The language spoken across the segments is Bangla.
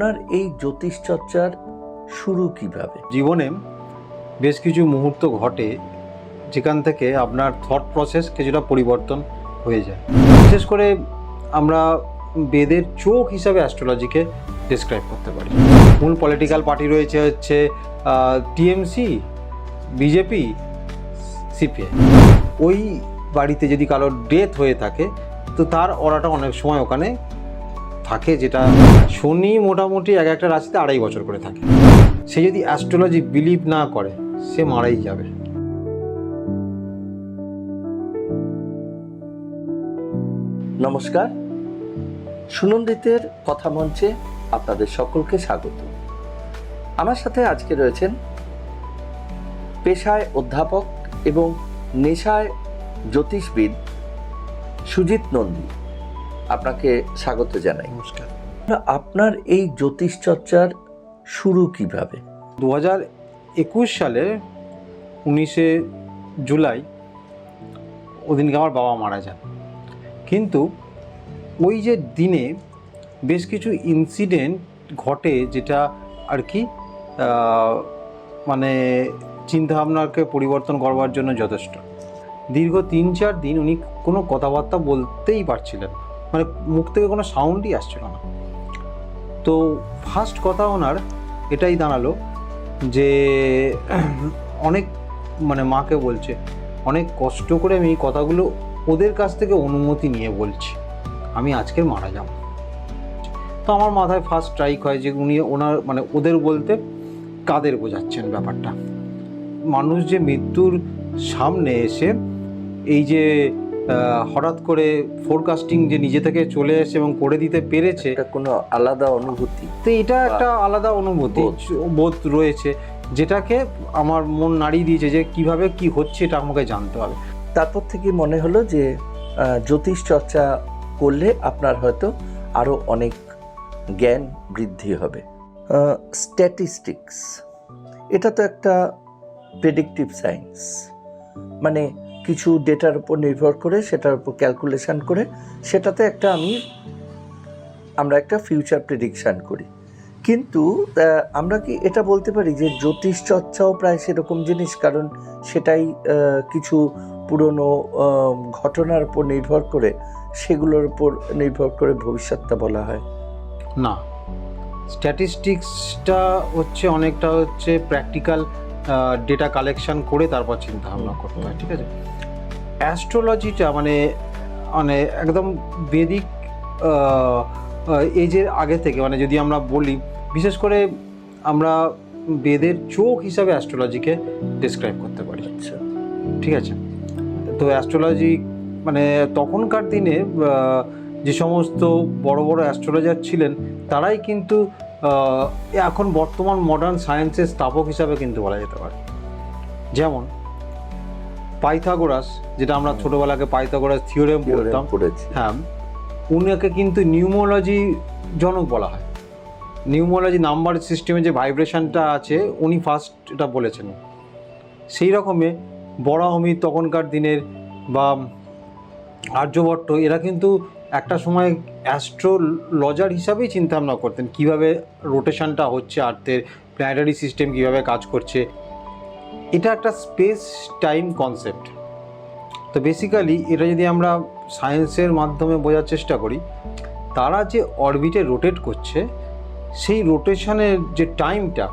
আপনার এই জ্যোতিষ চর্চার শুরু কিভাবে? জীবনে বেশ কিছু মুহূর্ত ঘটে যেখান থেকে আপনার থট প্রসেস কিছুটা পরিবর্তন হয়ে যায়। বিশেষ করে আমরা বেদের চোখ হিসাবে অ্যাস্ট্রোলজিকে ডিসক্রাইব করতে পারি। মূল পলিটিক্যাল পার্টি রয়েছে হচ্ছে টিএমসি, বিজেপি, সিপিআই। ওই বাড়িতে যদি কারোর ডেথ হয়ে থাকে তো তার অরাটা অনেক সময় ওখানে থাকে, যেটা শনি মোটামুটি এক একটা রাশিতে 2.5 বছর করে থাকে। সে যদি অ্যাস্ট্রোলজি বিলিভ না করে সে মারাই যাবে। নমস্কার, সুনন্দিতের কথা মঞ্চে আপনাদের সকলকে স্বাগত। আমার সাথে আজকে রয়েছেন পেশায় অধ্যাপক এবং নেশায় জ্যোতিষবিদ সুজিত নন্দী। আপনাকে স্বাগত জানাই। নমস্কার। আপনার এই জ্যোতিষ চর্চার শুরু কিভাবে? 2021 সালে 19শে জুলাই ওদিনকে আমার বাবা মারা যান। কিন্তু ওই যে দিনে বেশ কিছু ইনসিডেন্ট ঘটে যেটা আর কি মানে চিন্তাভাবনাকে পরিবর্তন করবার জন্য যথেষ্ট। দীর্ঘ 3-4 দিন উনি কোনো কথাবার্তা বলতেই পারছিলেন, মানে মুখ থেকে কোনো সাউন্ডই আসছিল না। তো ফার্স্ট কথা ওনার এটাই দাঁড়ালো যে অনেক মাকে বলছে অনেক কষ্ট করে আমি এই কথাগুলো ওদের কাছ থেকে অনুমতি নিয়ে বলছি, আমি আজকে মারা যাব। তো আমার মাথায় ফার্স্ট স্ট্রাইক হয় যে উনি ওদের বলতে কাদের বোঝাচ্ছেন ব্যাপারটা। মানুষ যে মৃত্যুর সামনে এসে এই যে হঠাৎ করে ফোরকাস্টিং যে নিজে থেকে চলে এসে এবং করে দিতে পেরেছে, এটা কোনো আলাদা অনুভূতি। তো এটা একটা আলাদা অনুভূতি বোধ রয়েছে, যেটাকে আমার মন নাড়িয়ে দিয়েছে যে কিভাবে কি হচ্ছে এটা আমাকে জানতে হবে। তারপর থেকে মনে হলো যে জ্যোতিষ চর্চা করলে আপনার হয়তো আরও অনেক জ্ঞান বৃদ্ধি হবে। স্ট্যাটিস্টিক্স এটা তো একটা প্রেডিক্টিভ সায়েন্স, মানে কিছু ডেটার উপর নির্ভর করে সেটার উপর ক্যালকুলেশন করে সেটাতে আমরা একটা ফিউচার প্রেডিকশান করি। কিন্তু আমরা কি এটা বলতে পারি যে জ্যোতিষ চর্চাও প্রায় সেরকম জিনিস? কারণ সেটাই কিছু পুরনো ঘটনার উপর নির্ভর করে সেগুলোর উপর নির্ভর করে ভবিষ্যৎটা বলা হয়। না, স্ট্যাটিস্টিক্সটা অনেকটা প্র্যাকটিক্যাল ডেটা কালেকশন করে তারপর চিন্তা ভাবনা করতে হয়, ঠিক আছে। অ্যাস্ট্রোলজিটা মানে একদম বেদিক এজের আগে থেকে, যদি আমরা বলি, বিশেষ করে আমরা বেদের চোখ হিসাবে অ্যাস্ট্রোলজিকে ডিসক্রাইব করতে পারি। আচ্ছা, ঠিক আছে। তো অ্যাস্ট্রোলজি তখনকার দিনে যে সমস্ত বড় বড় অ্যাস্ট্রোলজার ছিলেন তারাই কিন্তু এখন বর্তমান মডার্ন সায়েন্সের স্থাপক হিসাবে কিন্তু বলা যেতে পারে। যেমন পাইথাগোরাস, যেটা আমরা ছোটোবেলাকে পাইথাগোরাস থিওরেম পড়তাম, হ্যাঁ, উনাকে কিন্তু নিউমোলজি জনক বলা হয়। নিউমোলজি নাম্বার সিস্টেমে যে ভাইব্রেশনটা আছে উনি ফার্স্ট এটা বলেছেন। সেই রকমে বরাহমির তখনকার দিনের বা আর্যভট্ট এরা কিন্তু একটা সময় অ্যাস্ট্রোলজার হিসাবেই চিন্তাভাবনা করতেন কীভাবে রোটেশনটা হচ্ছে আর্থের, প্ল্যানেটারি সিস্টেম কীভাবে কাজ করছে। এটা একটা স্পেস টাইম কনসেপ্ট। তো বেসিক্যালি এটা যদি আমরা সায়েন্সের মাধ্যমে বোঝার চেষ্টা করি, তারা যে অরবিটে রোটেট করছে সেই রোটেশনের যে টাইমটা,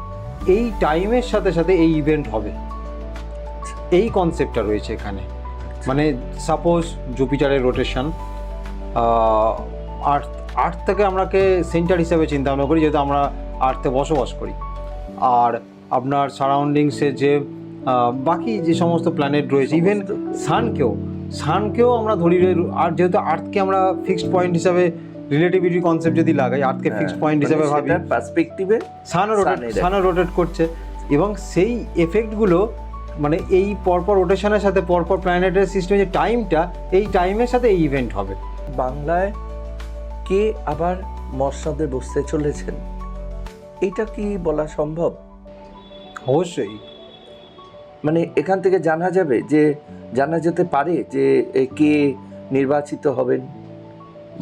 এই টাইমের সাথে সাথে এই ইভেন্ট হবে, এই কনসেপ্টটা রয়েছে এখানে। মানে সাপোজ জুপিটারের রোটেশন, আর্থ থেকে আমরাকে সেন্টার হিসাবে চিন্তা ভাবনা করি, যেহেতু আমরা আর্থে বসবাস করি। আর আপনার সারাউন্ডিংসে যে বাকি যে সমস্ত প্ল্যানেট রয়েছে, ইভেন সানকেও আমরা ধরি। আর যেহেতু আর্থকে আমরা ফিক্সড পয়েন্ট হিসাবে, রিলেটিভিটি কনসেপ্ট যদি লাগাই, আর্থকে ফিক্সড পয়েন্ট হিসাবে ভাবি, পার্সপেক্টিভে সানও রোটেট করছে, এবং সেই এফেক্টগুলো এই পরপর রোটেশনের সাথে পরপর প্ল্যানেটের সিস্টেমে যে টাইমটা, এই টাইমের সাথে এই ইভেন্ট হবে। বাংলায় কে আবার মসনদে বসতে চলেছেন, এইটা কি বলা সম্ভব? অবশ্যই। এখান থেকে জানা যেতে পারে যে কে নির্বাচিত হবেন,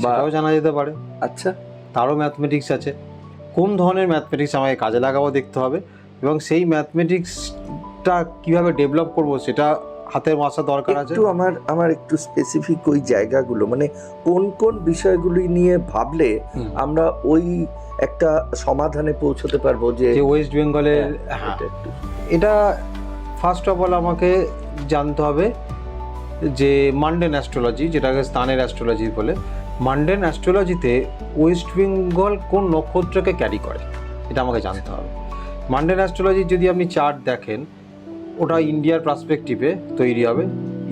সেটাও জানা যেতে পারে। আচ্ছা, তারও ম্যাথমেটিক্স আছে। কোন ধরনের ম্যাথমেটিক্স আমাকে কাজে লাগাবো দেখতে হবে, এবং সেই ম্যাথমেটিক্সটা কীভাবে ডেভেলপ করব সেটা হাতের মাথা দরকার আছে। একটু আমার একটু স্পেসিফিক ওই জায়গাগুলো, মানে কোন কোন বিষয়গুলি নিয়ে ভাবলে আমরা ওই একটা সমাধানে পৌঁছতে পারবো যে ওয়েস্ট বেঙ্গলের, হ্যাঁ, এটা ফার্স্ট অফ অল আমাকে জানতে হবে যে মান্ডেন অ্যাস্ট্রোলজি, যেটাকে স্থানের অ্যাস্ট্রোলজি বলে, মান্ডেন অ্যাস্ট্রোলজিতে ওয়েস্ট বেঙ্গল কোন নক্ষত্রকে ক্যারি করে এটা আমাকে জানতে হবে। মান্ডেন অ্যাস্ট্রোলজির যদি আপনি চার্ট দেখেন, ওটা ইন্ডিয়ার পার্সপেক্টিভে তৈরি হবে,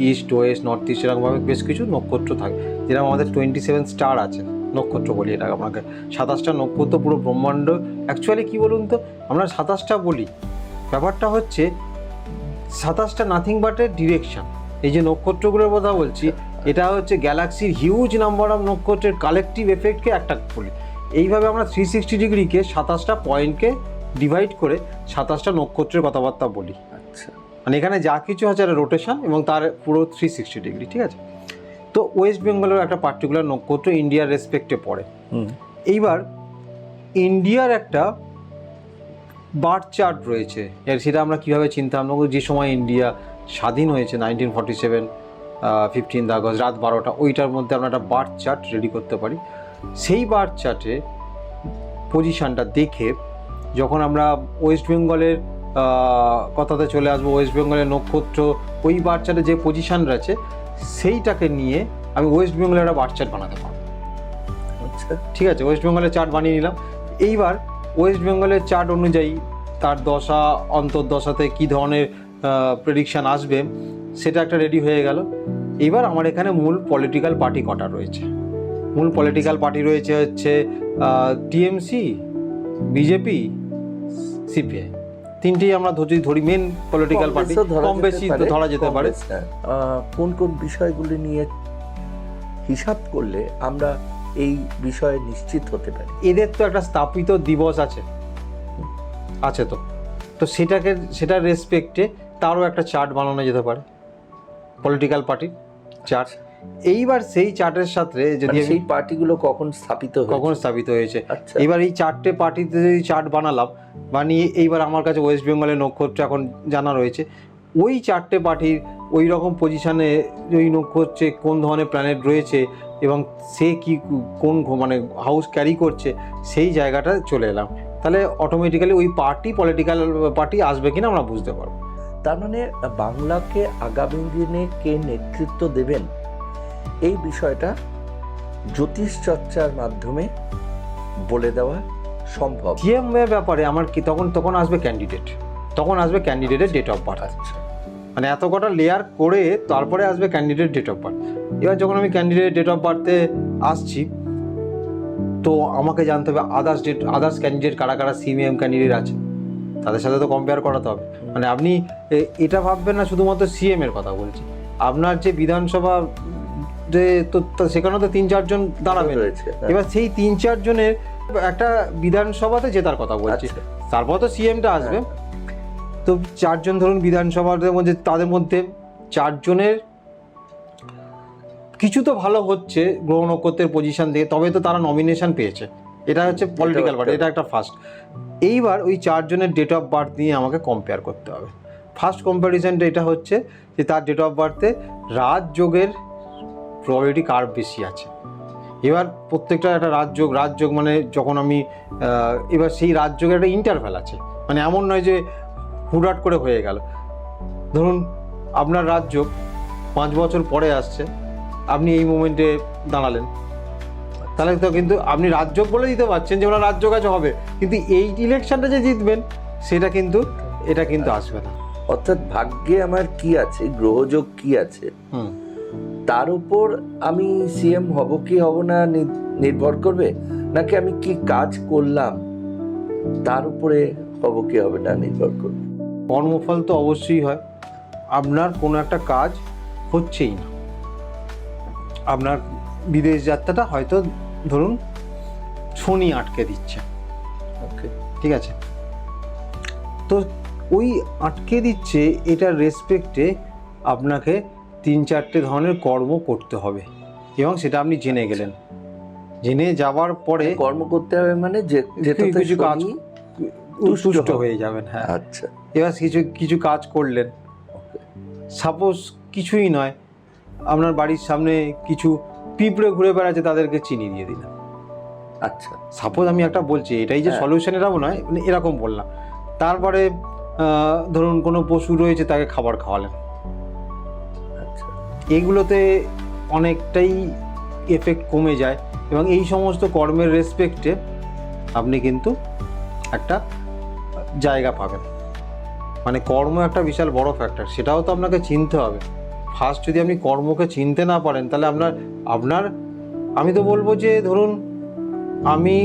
ইস্ট ওয়েস্ট নর্থ ইস্ট এরকমভাবে বেশ কিছু নক্ষত্র থাকে, যেরকম আমাদের 27 স্টার আছে, নক্ষত্র বলি এটাকে আপনাকে, 27টা নক্ষত্র পুরো ব্রহ্মাণ্ড। অ্যাকচুয়ালি কী বলুন তো, আমরা 27টা বলি, ব্যাপারটা হচ্ছে 27টা নাথিং বাট এ ডিরেকশন। এই যে নক্ষত্রগুলোর কথা বলছি, এটা হচ্ছে গ্যালাক্সির হিউজ নাম্বার অফ নক্ষত্রের কালেকটিভ এফেক্টকে একটা বলি। এইভাবে আমরা 360 ডিগ্রিকে 27টা পয়েন্টকে ডিভাইড করে 27টা নক্ষত্রের কথাবার্তা বলি। আচ্ছা, মানে এখানে যা কিছু আছে একটা রোটেশন এবং তার পুরো 360 ডিগ্রি, ঠিক আছে। তো ওয়েস্ট বেঙ্গলের একটা পার্টিকুলার নক্ষত্র ইন্ডিয়ার রেসপেক্টে পড়ে। এইবার ইন্ডিয়ার একটা বার্থ চার্ট রয়েছে, সেটা আমরা কীভাবে চিন্তা ভাবনা করি, যে সময় ইন্ডিয়া স্বাধীন হয়েছে 1947 15 আগস্ট রাত 12টা, ওইটার মধ্যে আমরা একটা বার্থ চার্ট রেডি করতে পারি। সেই বার্থ চার্টে পজিশানটা দেখে যখন আমরা ওয়েস্ট বেঙ্গলের কথাতে চলে আসবো, ওয়েস্ট বেঙ্গলের নক্ষত্র ওই বার্থ চার্টে যে পজিশান রয়েছে সেইটাকে নিয়ে আমি ওয়েস্ট বেঙ্গলের একটা বার্থ চার্ট বানাতে পারবো। আচ্ছা, ঠিক আছে, ওয়েস্ট বেঙ্গলের চার্ট বানিয়ে নিলাম। এইবার ওয়েস্ট বেঙ্গলের চার্ট অনুযায়ী তার দশা অন্তর্দশাতে কী ধরনের প্রেডিকশান আসবে সেটা একটা রেডি হয়ে গেল। এবার আমার এখানে মূল পলিটিক্যাল পার্টি কটা রয়েছে, মূল পলিটিক্যাল পার্টি রয়েছে হচ্ছে টিএমসি, বিজেপি, সিপিআই, তিনটেই আমরা যদি ধরি মেন পলিটিক্যাল পার্টি, কম বেশি ধরা যেতে পারে। কোন কোন বিষয়গুলি নিয়ে হিসাব করলে আমরা এই বিষয়ে নিশ্চিত হতে পারি? এদের তো একটা স্থাপিত দিবস আছে তো সেটার রেসপেক্টে তারও একটা চার্ট বানানো যেতে পারে, পলিটিক্যাল পার্টির চার্ট। এইবার সেই চার্টের সাথে যদি সেই পার্টিগুলো কখন স্থাপিত হয়েছে, এবার এই 4টে পার্টিতে যদি চার্ট বানিয়ে এইবার আমার কাছে ওয়েস্ট বেঙ্গলের নক্ষত্র এখন জানা রয়েছে, ওই 4টে পার্টির ওই রকম পজিশানে ওই নক্ষত্রে কোন ধরনের প্ল্যানেট রয়েছে এবং সে কি কোন মানে হাউস ক্যারি করছে, সেই জায়গাটা চলে এলাম। তাহলে অটোমেটিক্যালি ওই পলিটিক্যাল পার্টি আসবে কিনা আমরা বুঝতে পারবো। তার মানে বাংলাকে আগামী দিনে কে নেতৃত্ব দেবেন এই বিষয়টা জ্যোতিষ চর্চার মাধ্যমে বলে দেওয়া সম্ভব। সিএম এর ব্যাপারে আমার কি তখন আসবে ক্যান্ডিডেটের ডেট অফ বার্থ। মানে এত কটা লেয়ার করে তারপরে আসবে ক্যান্ডিডেট ডেট অফ বার্থ। এবার যখন আমি ক্যান্ডিডেট ডেট অফ বার্থে আসছি, তো আমাকে জানতে হবে আদার্স ক্যান্ডিডেট কারা সিএম ক্যান্ডিডেট আছে, তাদের সাথে তো কম্পেয়ার করাতে হবে। মানে আপনি এটা ভাববেন না শুধুমাত্র সিএম এর কথা বলছি, আপনার যে বিধানসভা তো সেখানেও তো 3-4 জন দাঁড়াবে রয়েছে। এবার সেই 3-4 জনের একটা বিধানসভাতে জেতার কথা বলছি, তারপর তো সিএমটা আসবে। তো 4 জন ধরুন বিধানসভার মধ্যে, তাদের মধ্যে 4 জনের কিছু তো ভালো হচ্ছে গ্রহ নক্ষত্রের পজিশন দিয়ে, তবে তো তারা নমিনেশন পেয়েছে। এটা হচ্ছে পলিটিক্যাল পার্টি, এটা একটা ফার্স্ট। এইবার ওই 4 জনের ডেট অফ বার্থ নিয়ে আমাকে কম্পেয়ার করতে হবে। ফার্স্ট কম্প্যারিজনটা এটা হচ্ছে যে তার ডেট অফ বার্থে রাজযোগের প্রবাবিলিটি কার বেশি আছে। এবার প্রত্যেকটা একটা রাজযোগ মানে যখন আমি এবার সেই রাজযোগের একটা ইন্টারভ্যাল আছে, মানে এমন নয় যে হুটহাট করে হয়ে গেল। ধরুন আপনার রাজযোগ 5 বছর পরে আসছে, আপনি এই মোমেন্টে দাঁড়ালেন, তাহলে তো কিন্তু আপনি রাজযোগ বলে দিতে পারছেন যে ওনার রাজযোগ আছে হবে, কিন্তু এই ইলেকশনটা যে জিতবেন সেটা কিন্তু এটা কিন্তু আসবে না। অর্থাৎ ভাগ্যে আমার কি আছে, গ্রহযোগ কি আছে, তার উপর আমি সিএম হব কি হব না নির্ভর করবে, নাকি আমি কি কাজ করলাম তার উপরে হব কি হবে না নির্ভর করবে? কর্মফল তো অবশ্যই হয়। আপনার কোনো একটা কাজ হচ্ছেই না, আপনার বিদেশ যাত্রাটা হয়তো ধরুন শনি আটকে দিচ্ছে, ওকে, ঠিক আছে, তো ওই আটকে দিচ্ছে এটার রেসপেক্টে আপনাকে 3-4টে ধরনের কর্ম করতে হবে এবং সেটা আপনি জেনে গেলেন। জেনে যাওয়ার পরে কর্ম করতে হবে মানে যে যেটাতে কিছু কাজ শনি তুষ্ট হয়ে যাবেন। হ্যাঁ, আচ্ছা, এবার কিছু কিছু কাজ করলেন, সাপোজ কিছুই নয়, আপনার বাড়ির সামনে কিছু পিঁপড়ে ঘুরে বেড়াচ্ছে, তাদেরকে চিনি দিয়ে দিলেন। আচ্ছা, সাপোজ আমি একটা বলছি, এটাই যে হ্যাঁ। সলিউশন এটাও নয়, মানে এরকম বললাম। তারপরে ধরুন কোনো পশু রয়েছে, তাকে খাবার খাওয়ালেন। আচ্ছা, এইগুলোতে অনেকটাই এফেক্ট কমে যায় এবং এই সমস্ত কর্মের রেসপেক্টে আপনি কিন্তু একটা জায়গা পাবেন। মানে কর্ম একটা বিশাল বড় ফ্যাক্টর, সেটাও তো আপনাকে চিনতে হবে। ফার্স্ট যদি আপনি কর্মকে চিনতে না পারেন, তাহলে আপনার আমি তো বলবো যে ধরুন, আমি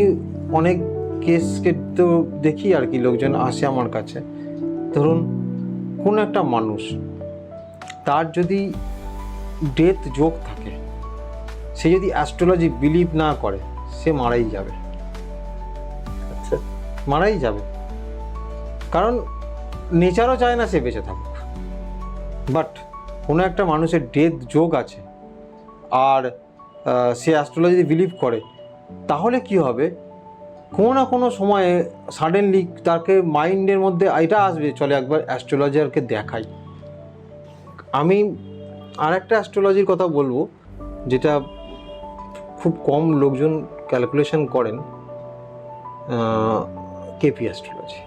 অনেক কেসকে তো দেখি আর কি, লোকজন আসে আমার কাছে, ধরুন কোন একটা মানুষ, তার যদি ডেথ যোগ থাকে, সে যদি অ্যাস্ট্রোলজি বিলিভ না করে, সে মারাই যাবে। আচ্ছা, মারাই যাবে, কারণ নেচারও চায় না সে বেঁচে থাকুক। বাট কোনো একটা মানুষের ডেথ যোগ আছে আর সে অ্যাস্ট্রোলজি বিলিভ করে, তাহলে কি হবে, কোনো না কোনো সময়ে সাডেনলি তাকে মাইন্ডের মধ্যে এটা আসবে, চলে একবার অ্যাস্ট্রোলজারকে দেখাই। আমি আর একটা অ্যাস্ট্রোলজির কথা বলবো, যেটা খুব কম লোকজন ক্যালকুলেশন করেন, কেপি অ্যাস্ট্রোলজি।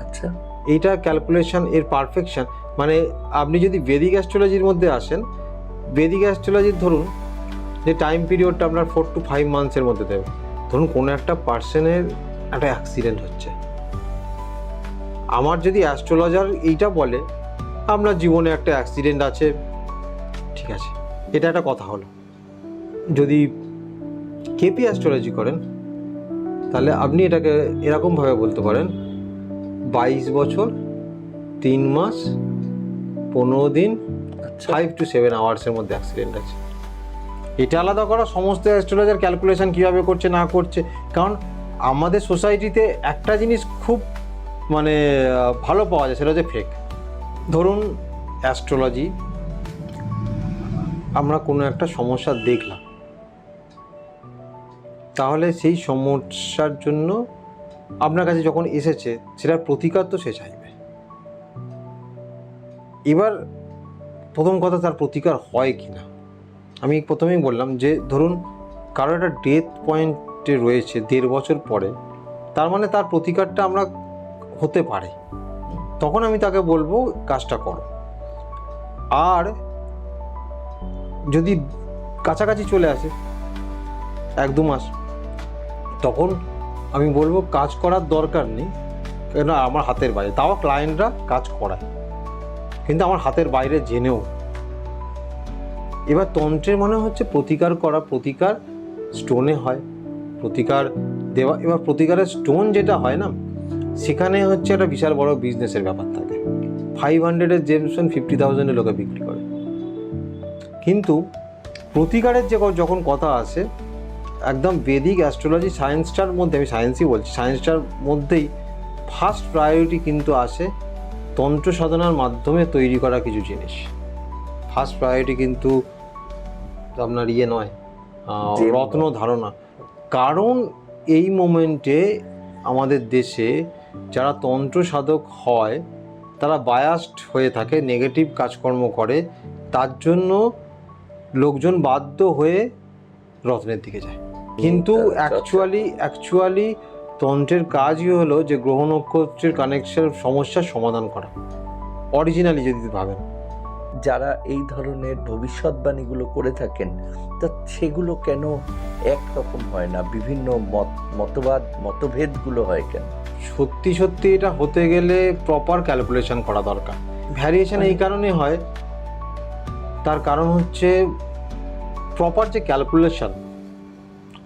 আচ্ছা, এইটা ক্যালকুলেশন এর পারফেকশন, মানে আপনি যদি বেদিক অ্যাস্ট্রোলজির মধ্যে আসেন, বেদিক অ্যাস্ট্রোলজির ধরুন যে টাইম পিরিয়ডটা আপনার 4 to 5 মান্থসের মধ্যে দেবে। ধরুন কোনো একটা পার্সনের একটা অ্যাক্সিডেন্ট হচ্ছে, আমার যদি অ্যাস্ট্রোলজার এইটা বলে আপনার জীবনে একটা অ্যাক্সিডেন্ট আছে, ঠিক আছে, এটা একটা কথা হলো। যদি কেপি অ্যাস্ট্রোলজি করেন, তাহলে আপনি এটাকে এরকমভাবে বলতে পারেন, 22 বছর 3 মাস 15 দিন 5 to 7 আওয়ার্সের মধ্যে অ্যাক্সিডেন্ট আছে। এটা আলাদা করা, সমস্ত অ্যাস্ট্রোলজার ক্যালকুলেশন কীভাবে করছে না করছে। কারণ আমাদের সোসাইটিতে একটা জিনিস খুব মানে ভালো পাওয়া যায়, সেটা হচ্ছে ফেক। ধরুন অ্যাস্ট্রোলজি, আমরা কোনো একটা সমস্যা দেখলাম, তাহলে সেই সমস্যার জন্য আপনার কাছে যখন এসেছে, সেটার প্রতিকার তো সে চাইবে। এবার প্রথম কথা, তার প্রতিকার হয় কি না। আমি প্রথমেই বললাম যে ধরুন কারো একটা ডেথ পয়েন্টে রয়েছে 1.5 বছর পরে, তার মানে তার প্রতিকারটা আমরা হতে পারে, তখন আমি তাকে বলবো কাজটা করো। আর যদি কাছাকাছি চলে আসে 1-2 মাস, তখন আমি বলবো কাজ করার দরকার নেই, কেন আমার হাতের বাইরে। তাও ক্লায়েন্টরা কাজ করায়, কিন্তু আমার হাতের বাইরে জেনেও। এবার তন্ত্রের মানে হচ্ছে প্রতিকার করা, প্রতিকার স্টোনে হয়, প্রতিকার দেওয়া। এবার প্রতিকারের স্টোন যেটা হয় না, সেখানে হচ্ছে একটা বিশাল বড় বিজনেসের ব্যাপার থাকে। 500-এর জেমস্টোন 50,000-এ লোকে বিক্রি করে। কিন্তু প্রতিকারের যে যখন কথা আসে, একদম বেদিক অ্যাস্ট্রোলজি সায়েন্সটার মধ্যে, আমি সায়েন্সই বলছি, সায়েন্সটার মধ্যেই ফার্স্ট প্রায়োরিটি কিন্তু আসে তন্ত্র সাধনার মাধ্যমে তৈরি করা কিছু জিনিস। ফার্স্ট প্রায়োরিটি কিন্তু আপনার নয়, রত্ন ধারণা। কারণ এই মোমেন্টে আমাদের দেশে যারা তন্ত্র সাধক হয়, তারা বায়াসড হয়ে থাকে, নেগেটিভ কাজকর্ম করে, তার জন্য লোকজন বাধ্য হয়ে রত্নের দিকে যায়। কিন্তু অ্যাকচুয়ালি তন্ত্রের কাজই হলো যে গ্রহ নক্ষত্রের কানেকশন সমস্যার সমাধান করা, অরিজিনালি যদি ভাবেন। যারা এই ধরনের ভবিষ্যৎবাণীগুলো করে থাকেন, তা সেগুলো কেন একরকম হয় না, বিভিন্ন মতভেদগুলো হয় কেন? সত্যি এটা হতে গেলে প্রপার ক্যালকুলেশন করা দরকার। ভ্যারিয়েশন এই কারণে হয়, তার কারণ হচ্ছে প্রপার যে ক্যালকুলেশন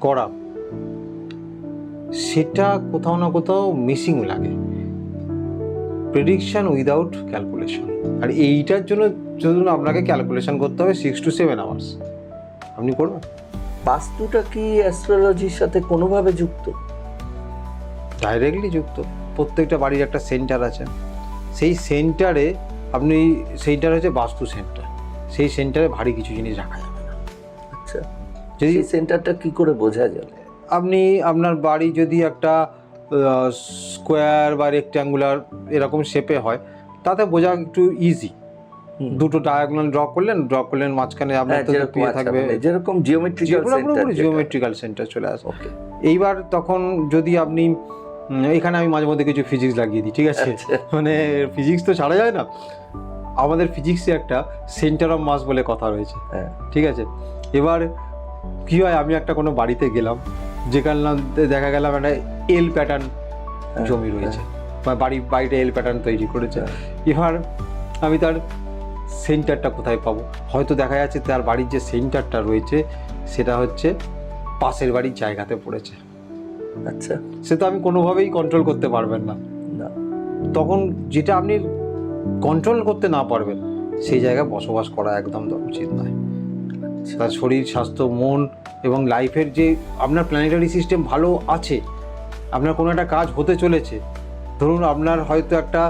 করা, সেটা কোথাও না কোথাও মিসিং লাগে। প্রেডিকশন উইদাউট ক্যালকুলেশন, আর এইটার জন্য আপনাকে ক্যালকুলেশন করতে হবে 6 to 7 আওয়ার্স। আপনি করবেন। বাস্তুটা কি অ্যাস্ট্রোলজির সাথে কোনোভাবে যুক্ত? ডাইরেক্টলি যুক্ত। প্রত্যেকটা বাড়ির একটা সেন্টার আছে, সেই সেন্টারে সেইটার হচ্ছে বাস্তু সেন্টার, সেই সেন্টারে ভারী কিছু জিনিস রাখা যাবে না। আচ্ছা, যদি সেই সেন্টারটা কি করে বোঝা যাবে? আপনি আপনার বাড়ি যদি একটা স্কোয়ার বা রেক্ট্যাঙ্গুলার এরকম শেপে হয়, তাতে বোঝা একটু ইজি। দুটো ডায়াগোনাল ড্র করলেন, মাঝখানে আপনার তো পেয়ে থাকবে যেরকম জিওমেট্রিক্যাল সেন্টার চলে আসে। ওকে, এইবার তখন যদি আপনি এখানে আমি মাঝে মধ্যে কিছু ফিজিক্স লাগিয়ে দিই, ঠিক আছে, মানে ফিজিক্স তো ছাড়া যায় না। আমাদের ফিজিক্সে একটা সেন্টার অফ মাস বলে কথা রয়েছে, ঠিক আছে। এবার কি হয়, আমি একটা কোনো বাড়িতে গেলাম, যেখানে দেখা গেলাম একটা এল প্যাটার্ন জমি রয়েছে, বা বাড়িটা এল প্যাটার্ন তৈরি করেছে। এবার আমি তার সেন্টারটা কোথায় পাবো? হয়তো দেখা যাচ্ছে তার বাড়ির যে সেন্টারটা রয়েছে সেটা হচ্ছে পাশের বাড়ির জায়গাতে পড়েছে। আচ্ছা, সে তো আমি কোনোভাবেই কন্ট্রোল করতে পারবেন না। তখন যেটা আপনি কন্ট্রোল করতে না পারবেন সেই জায়গায় বসবাস করা একদম উচিত নয়। তার শরীর, স্বাস্থ্য, মন এবং লাইফের যে আপনার প্ল্যানেটারি সিস্টেম ভালো আছে, আপনার কোনো একটা কাজ হতে চলেছে, ধরুন আপনার হয়তো একটা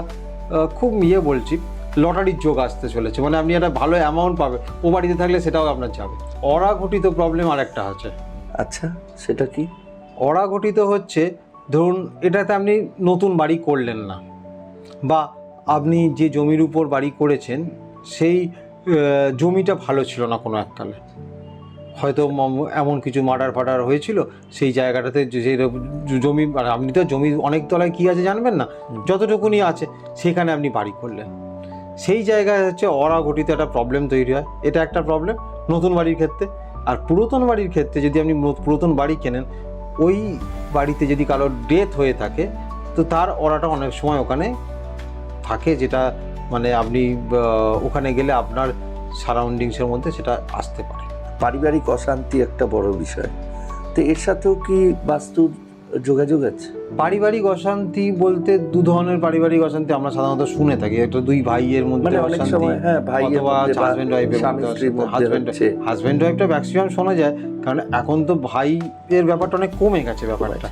খুব বলছি লটারির যোগ আসতে চলেছে, মানে আপনি একটা ভালো অ্যামাউন্ট পাবে, ও বাড়িতে থাকলে সেটাও আপনার যাবে। অরাঘটিত প্রবলেম আরেকটা আছে। আচ্ছা, সেটা কি? অরাঘটিত হচ্ছে, ধরুন এটাতে আপনি নতুন বাড়ি করলেন না, বা আপনি যে জমির উপর বাড়ি করেছেন সেই জমিটা ভালো ছিল না কোনো এককালে, হয়তো এমন কিছু মার্ডার হয়েছিল সেই জায়গাটাতে, যে জমি, আর আপনি তো জমি অনেক তলায় কী আছে জানবেন না, যতটুকুনি আছে সেখানে আপনি বাড়ি করলেন, সেই জায়গায় হচ্ছে অরাঘটিত একটা প্রবলেম তৈরি হয়। এটা একটা প্রবলেম নতুন বাড়ির ক্ষেত্রে। আর পুরাতন বাড়ির ক্ষেত্রে যদি আপনি পুরাতন বাড়ি কেনেন, ওই বাড়িতে যদি কারোর ডেথ হয়ে থাকে, তো তার অরাটা অনেক সময় ওখানে থাকে, যেটা মানে আপনি ওখানে গেলে আপনার সারাউন্ডিংসের মধ্যে সেটা আসতে পারে। পারিবারিক অশান্তি একটা বড় বিষয়, তো এর সাথেও কি বাস্তুর যোগাযোগ আছে? পারিবারিক অশান্তি বলতে দু ধরনের পারিবারিক অশান্তি আমরা সাধারণত শুনে থাকি। একটা দুই ভাইয়ের মধ্যে অনেক অশান্তি, সময় অথবা হাজব্যান্ড ওয়াইফের মধ্যে। হাজব্যান্ড ওয়াইফটা ম্যাক্সিমাম শোনা যায়, কারণ এখন তো ভাইয়ের ব্যাপারটা অনেক কমে গেছে ব্যাপারটা।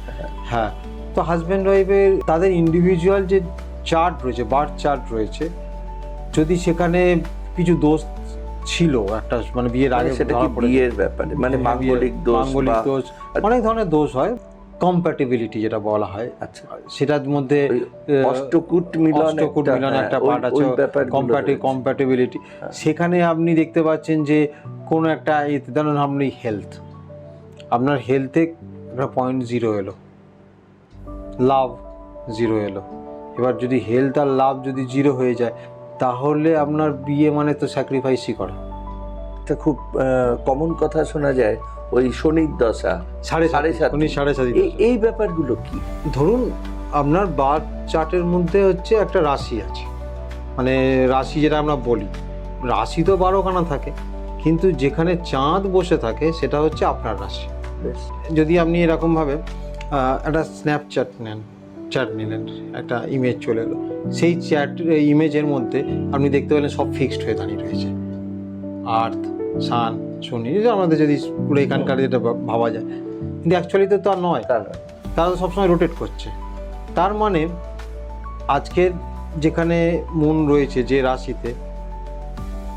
হ্যাঁ, তো হাজব্যান্ড ওয়াইফের তাদের ইন্ডিভিজুয়াল যে চার্ট রয়েছে, বার্থ চার্ট রয়েছে, যদি সেখানে কিছু দোষ ছিল একটা, মানে বিয়ের আগে, সেটা কি বিয়ের ব্যাপারে, মানে মাঙ্গলিক দোষ, অনেক ধরনের দোষ হয়, কম্প্যাটিবিলিটি যেটা বলা হয়। আচ্ছা, সেটার মধ্যে অষ্টকূট মিলন একটা পার্ট আছে, কম্প্যাটিবিলিটি। সেখানে আপনি দেখতে পাচ্ছেন যে কোনো একটা, ধরুন আপনি হেলথ, আপনার হেলথে একটা 0.0 এলো, লাভ 0 এলো। এবার যদি হেলথ আর লাভ যদি 0 হয়ে যায়, তাহলে আপনার বিয়ে মানে তো স্যাক্রিফাইসই করা। এটা খুব কমন কথা শোনা যায়, ওই শনির দশা, সাড়ে সাত, এই ব্যাপারগুলো কি? ধরুন আপনার বার্থ চার্টের মধ্যে হচ্ছে একটা রাশি আছে, মানে রাশি যেটা আমরা বলি, রাশি তো 12খানা থাকে, কিন্তু যেখানে চাঁদ বসে থাকে সেটা হচ্ছে আপনার রাশি। যদি আপনি এরকমভাবে একটা স্ন্যাপচ্যাট নিলেন, একটা ইমেজ চলে এলো, সেই ইমেজের মধ্যে আপনি দেখতে পেলেন সব ফিক্সড হয়ে দাঁড়িয়ে রয়েছে, আর্থ, সান, শনি, আমাদের যদি পুরো এখানকার যেটা ভাবা যায়, কিন্তু অ্যাকচুয়ালি তো তা নয়, তারা তো সবসময় রোটেট করছে। তার মানে আজকের যেখানে মুন রয়েছে যে রাশিতে,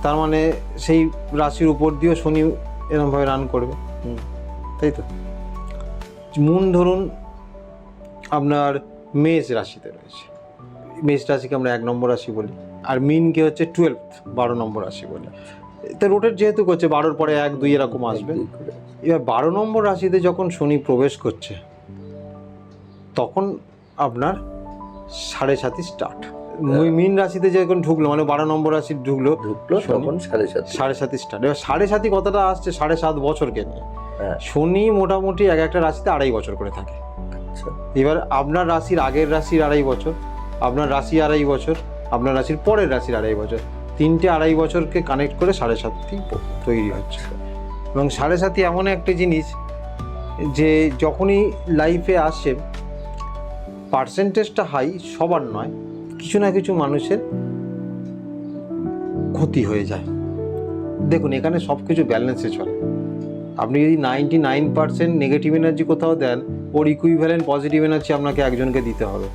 তার মানে সেই রাশির উপর দিয়েও শনি এরকমভাবে রান করবে, তাই তো। মুন ধরুন আপনার মেষ রাশিতে রয়েছে, মেষ রাশিকে আমরা 1 নম্বর রাশি বলি, আর মিনকে হচ্ছে 12 নম্বর রাশি বলি। তা রোটেট যেহেতু করছে, 12-র পরে 1, 2 এরকম আসবে। এবার 12 নম্বর রাশিতে যখন শনি প্রবেশ করছে, তখন আপনার 7.5 স্টার্ট। মীন রাশিতে যখন ঢুকলো, মানে 12 নম্বর রাশি ঢুকলো তখন 7.5 স্টার্ট। এবার 7.5 কথাটা আসছে 7.5 বছরকে নিয়ে। শনি মোটামুটি একটা রাশিতে 2.5 বছর করে থাকে। এবার আপনার রাশির আগের রাশির 2.5 বছর, আপনার রাশি 2.5 বছর, আপনার রাশির পরের রাশির 2.5 বছর, 3টে 2.5 বছরকে কানেক্ট করে 7.5 তৈরি হচ্ছে। এবং 7.5 এমন একটা জিনিস যে যখনই লাইফে আসে, পার্সেন্টেজটা হাই, সবার নয়, কিছু না কিছু মানুষের ক্ষতি হয়ে যায়। দেখুন এখানে সব কিছু ব্যালেন্সে চলে। আপনি যদি 99% নেগেটিভ এনার্জি কোথাও দেন, ওর ইকুইভ্যালেন্ট পজিটিভ এনার্জি আপনাকে একজনকে দিতে হবে।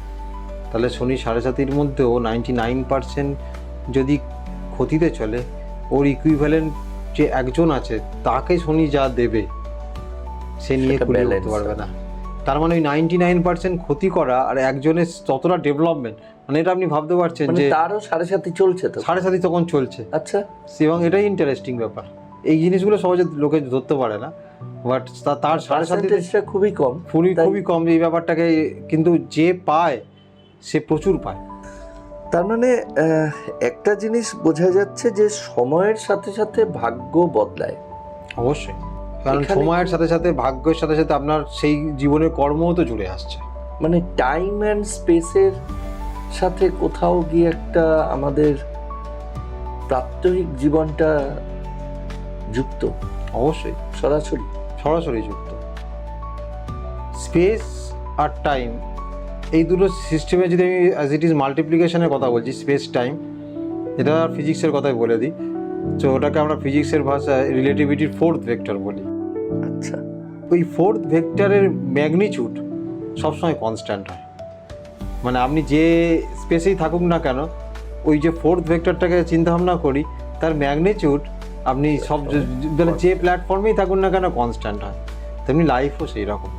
তাহলে শনি 7.5-এর মধ্যেও 99% যদি ক্ষতিতে চলে, ওর ইকুইভ্যালেন্ট যে একজন আছে তাকে শনি যা দেবে সে নিয়ে সেটা কুলিয়ে উঠতে balance পারবে না। তার মানে ওই 99% ক্ষতি করা আর একজনের ততটা ডেভেলপমেন্ট, মানে এটা আপনি ভাবতে পারছেন মানে যে তারও সাড়ে সাথে চলছে তো। 7.5 তখন চলছে। আচ্ছা, এবং এটাই ইন্টারেস্টিং ব্যাপার, এই জিনিসগুলো সহজে লোকে ধরতে পারে না, বাট তার 7.5 পার্সেন্টেজটা খুবই কম। তাই- খুবই কম এই ব্যাপারটাকে, কিন্তু যে পায় সে প্রচুর পায়। তার মানে একটা জিনিস বোঝা যাচ্ছে যে সময়ের সাথে সাথে ভাগ্য বদলায়। অবশ্যই, কারণ এখানে সময়ের সাথে সাথে ভাগ্যের সাথে সাথে আপনার সেই জীবনের কর্মও তো জুড়ে আসছে। মানে টাইম অ্যান্ড স্পেসের সাথে কোথাও গিয়ে একটা আমাদের প্রাত্যহিক জীবনটা যুক্ত, অবশ্যই সরাসরি। সরাসরি যুক্ত। স্পেস আর টাইম এই দুটো সিস্টেমে যদি আমি অ্যাজ ইট ইজ মাল্টিপ্লিকেশনের কথা বলছি, স্পেস টাইম, এটা ফিজিক্সের কথাই বলে দিই, তো ওটাকে আমরা ফিজিক্সের ভাষায় রিলেটিভিটির 4th ভেক্টর বলি। আচ্ছা, ওই 4th ভেক্টরের ম্যাগনিচিউড সবসময় কনস্ট্যান্ট হয়। মানে আপনি যে স্পেসেই থাকুক না কেন, ওই যে 4th ভেক্টরটাকে চিন্তাভাবনা করি, তার ম্যাগনিচিউড আপনি সব যে প্ল্যাটফর্মেই থাকুন না কেন কনস্ট্যান্ট হয়। তেমনি লাইফও সেই রকম।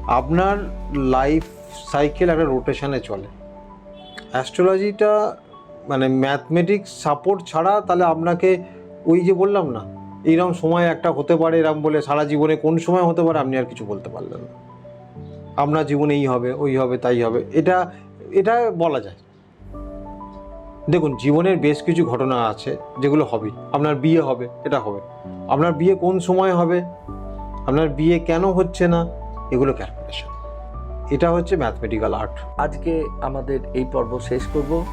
আপনার লাইফ সাইকেল একটা রোটেশনে চলে। অ্যাস্ট্রোলজিটা মানে ম্যাথমেটিক্স সাপোর্ট ছাড়া তাহলে আপনাকে ওই যে বললাম না, এইরকম সময় একটা হতে পারে এরকম বলে সারা জীবনে কোন সময় হতে পারে আপনি আর কিছু বলতে পারলেন না। আপনার জীবনে এই হবে, ওই হবে, তাই হবে, এটা বলা যায়। দেখুন, জীবনের বেশ কিছু ঘটনা আছে যেগুলো হবে। আপনার বিয়ে হবে, এটা হবে। আপনার বিয়ে কোন সময় হবে, আপনার বিয়ে কেন হচ্ছে না, এগুলো ক্যালকুলেশন। এটা হচ্ছে ম্যাথমেটিক্যাল আর্ট। আজকে আমাদের এই পর্ব শেষ করব।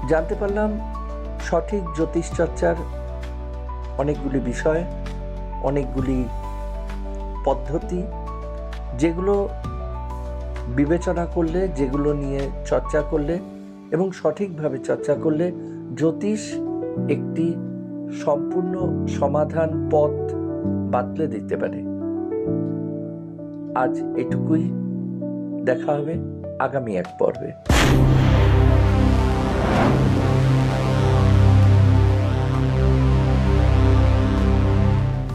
জানতে পারলাম সঠিক জ্যোতিষ চর্চার অনেকগুলি বিষয়, অনেকগুলি পদ্ধতি, যেগুলো বিবেচনা করলে, যেগুলো নিয়ে চর্চা করলে এবং সঠিকভাবে চর্চা করলে জ্যোতিষ একটি সম্পূর্ণ সমাধান পথ বাতলে দিতে পারে। আজ এটুকুই, দেখা হবে আগামী এক পর্বে।